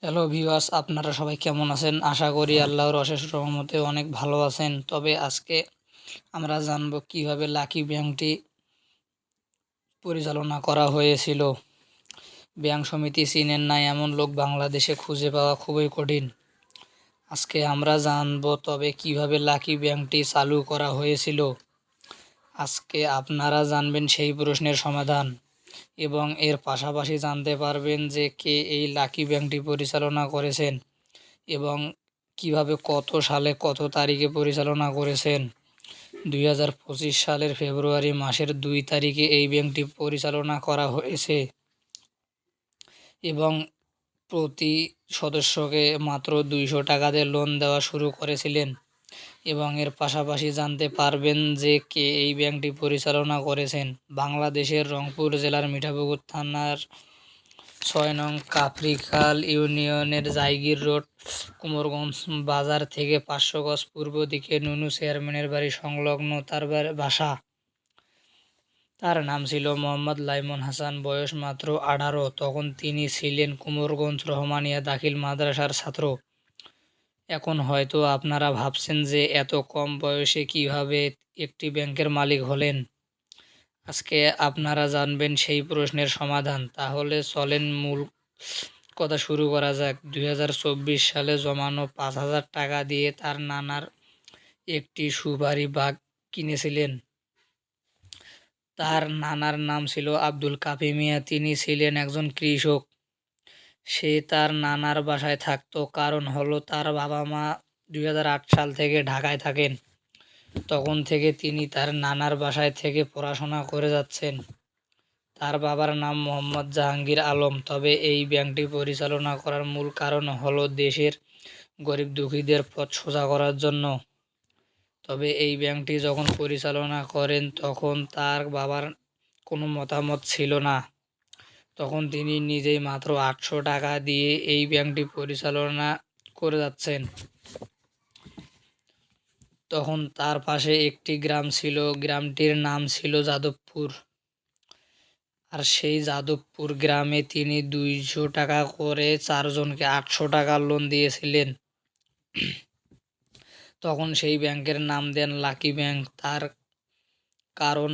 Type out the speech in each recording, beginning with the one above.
Hello viewers, আপনারা সবাই কেমন আছেন? আশা করি আল্লাহর অশেষ রহমতে অনেক ভালো আছেন। তবে আজকে আমরা জানব কিভাবে লাকি ব্যাংকটি পরিচালনা করা হয়েছিল। ব্যাংক সমিতি চিনেন না এমন লোক বাংলাদেশে খুঁজে পাওয়া খুবই কঠিন। আজকে আমরা জানব তবে কিভাবে লাকি ব্যাংকটি চালু করা হয়েছিল। আজকে আপনারা জানবেন সেই প্রশ্নের সমাধান এবং এর পাশাপাশি জানতে পারবেন যে কে এই লাকি ব্যাংকটি পরিচালনা করেছেন এবং কিভাবে কত সালে কত তারিখে পরিচালনা করেছেন। 2025 সালের ফেব্রুয়ারি মাসের 2 তারিখে এই ব্যাংকটি পরিচালনা করা হয়েছে এবং প্রতি সদস্যকে মাত্র 200 টাকা দিয়ে লোন দেওয়া শুরু করেছিলেন। এবং এর পাশাপাশি জানতে পারবেন যে কে এই ব্যাংকটি পরিচালনা করেছেন। বাংলাদেশের রংপুর জেলার মিঠাপুকুর থানার 6 নং কাফরিখাল ইউনিয়নের জায়গির রোড, কুমারগঞ্জ বাজার থেকে 500 গজ পূর্ব দিকে নুনু চেয়ারম্যানের বাড়ি সংলগ্ন তার বাসা। তার নাম ছিল মোহাম্মদ লাইমন হাসান, বয়স মাত্র 18। তখন তিনি ছিলেন কুমারগঞ্জ রহমানিয়া দাখিল মাদ্রাসার ছাত্র। এখন হয়তো আপনারা ভাবছেন যে এত কম বয়সে কিভাবে একটি ব্যাংকের মালিক হলেন। আজকে আপনারা জানবেন সেই প্রশ্নের সমাধান। তাহলে চলেন মূল কথা শুরু করা যাক। 2024 সালে জমানো 5,000 টাকা দিয়ে তার নানার একটি সুপারি বাগ কিনেছিলেন। তার নানার নাম ছিল আব্দুল কাফি মিয়া। তিনি ছিলেন একজন কৃষক। সে তার নানার বাসায় থাকতো, কারণ হলো তার বাবা মা 2008 সাল থেকে ঢাকায় থাকেন। তখন থেকে তিনি তার নানার বাসায় থেকে পড়াশোনা করে যাচ্ছেন। তার বাবার নাম মোহাম্মদ জাহাঙ্গীর আলম। তবে এই ব্যাংকটি পরিচালনা করার মূল কারণ হলো দেশের গরিব দুঃখীদের পথ সোজা করার জন্য। তবে এই ব্যাংকটি যখন পরিচালনা করেন তখন তার বাবার কোনো মতামত ছিল না। তখন তিনি নিজেই মাত্র 800 টাকা দিয়ে এই ব্যাংকটি পরিচালনা করে যাচ্ছেন। তখন তার পাশে একটি গ্রাম ছিল, গ্রামটির নাম ছিল যাদবপুর। আর সেই যাদবপুর গ্রামে তিনি 200 টাকা করে 4 জনকে 800 টাকা লোন দিয়েছিলেন। তখন সেই ব্যাংকের নাম দেন লাকি ব্যাংক। তার কারণ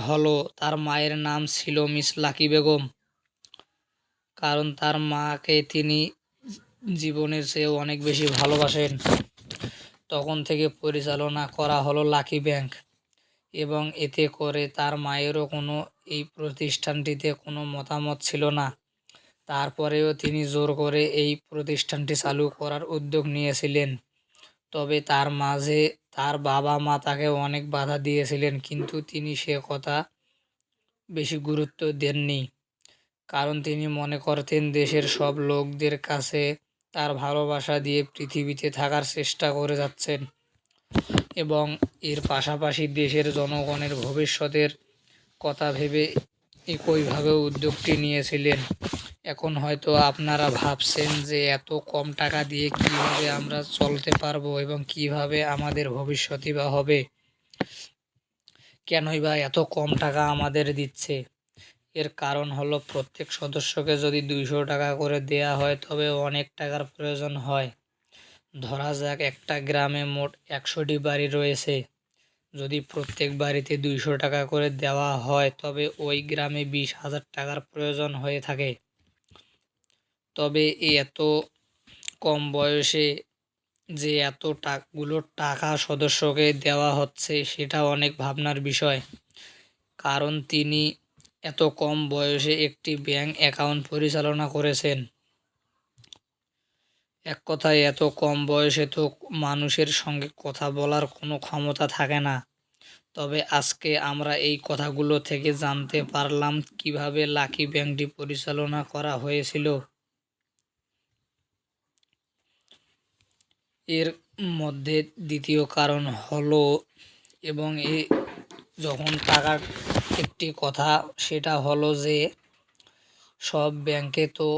হলো তার মায়ের নাম ছিল মিস লাকি বেগম। কারণ তার মাকে তিনি জীবনের চেয়ে অনেক বেশি ভালোবাসেন। তখন থেকে পরিচালনা করা হলো লাকি ব্যাংক এবং এতে করে তার মায়েরও কোনো এই প্রতিষ্ঠানটিতে কোনো মতামত ছিল না। তারপরেও তিনি জোর করে এই প্রতিষ্ঠানটি চালু করার উদ্যোগ নিয়েছিলেন। তবে তার মাঝে তার বাবা মা তাকে অনেক বাধা দিয়েছিলেন, কিন্তু তিনি সে কথা বেশি গুরুত্ব দেননি। কারণ তিনি মনে করতেন দেশের সব লোকদের কাছে তার ভালোবাসা দিয়ে পৃথিবীতে থাকার চেষ্টা করে যাচ্ছেন এবং এর পাশাপাশি দেশের জনগণের ভবিষ্যতের কথা ভেবে একইভাবে উদ্যোগটি নিয়েছিলেন। এখন হয়তো আপনারা ভাবছেন যে এত কম টাকা দিয়ে কিভাবে আমরা চলতে পারবো এবং কিভাবে আমাদের ভবিষ্যৎই বা হবে, কেনই বা এত কম টাকা আমাদের দিচ্ছে। এর কারণ হলো প্রত্যেক সদস্যকে যদি 200 টাকা করে দেয়া হয় তবে অনেক টাকার প্রয়োজন হয়। ধরা যাক একটা গ্রামে মোট 100টি বাড়ি রয়েছে। যদি প্রত্যেক বাড়িতে 200 টাকা করে দেওয়া হয় তবে ওই গ্রামে 20,000 টাকার প্রয়োজন হয়ে থাকে। তবে এত কম বয়সে যে এতগুলো টাকা সদস্যকে দেওয়া হচ্ছে সেটা অনেক ভাবনার বিষয়। কারণ তিনি এত কম বয়সে একটি ব্যাংক অ্যাকাউন্ট পরিচালনা করেছেন। এক কথায় এত কম বয়সে তো মানুষের সঙ্গে কথা বলার কোনো ক্ষমতা থাকে না। তবে আজকে আমরা এই কথাগুলো থেকে জানতে পারলাম কিভাবে লাকি ব্যাংকটি পরিচালনা করা হয়েছিল। এর মধ্যে দ্বিতীয় কারণ হলো এবং যখন টাকার একটি কথা, সেটা হলো যে সব ব্যাংকে তো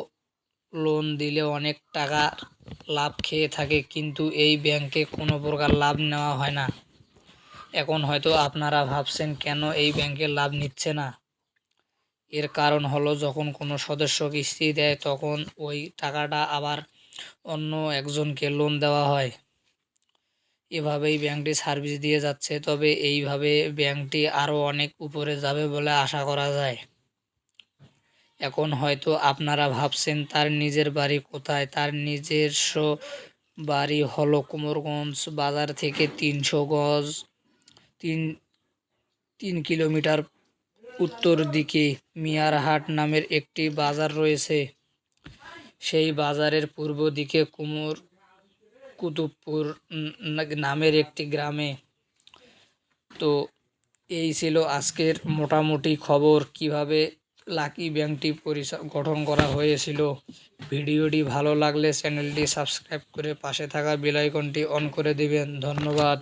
লোন দিলে অনেক টাকা লাভ খেয়ে থাকে, কিন্তু এই ব্যাংকে কোনো প্রকার লাভ নেওয়া হয় না। এখন হয়তো আপনারা ভাবছেন কেন এই ব্যাংকে লাভ নিচ্ছে না। এর কারণ হলো যখন কোনো সদস্য কিস্তি দেয় তখন ওই টাকাটা আবার অন্য একজনকে লোন দেওয়া হয়। এভাবেই ব্যাংকটি সার্ভিস দিয়ে যাচ্ছে, তবে এইভাবে ব্যাংকটি আরও অনেক উপরে যাবে বলে আশা করা যায়। এখন হয়তো আপনারা ভাবছেন তার নিজের বাড়ি কোথায়। তার নিজস্ব বাড়ি হলো কুমারগঞ্জ বাজার থেকে ৩০০ গজ ৩ কিলোমিটার উত্তর দিকে মিয়ারহাট নামের একটি বাজার রয়েছে। সেই বাজারের পূর্ব দিকে কুতুবপুর নামের একটি গ্রামে। তো এই ছিল আজকের মোটামুটি খবর, কিভাবে লাকি ব্যাংকটি গঠন করা হয়েছিল। ভিডিওটি ভালো লাগলে চ্যানেলটি সাবস্ক্রাইব করে পাশে থাকা বেল আইকনটি অন করে দিবেন। ধন্যবাদ।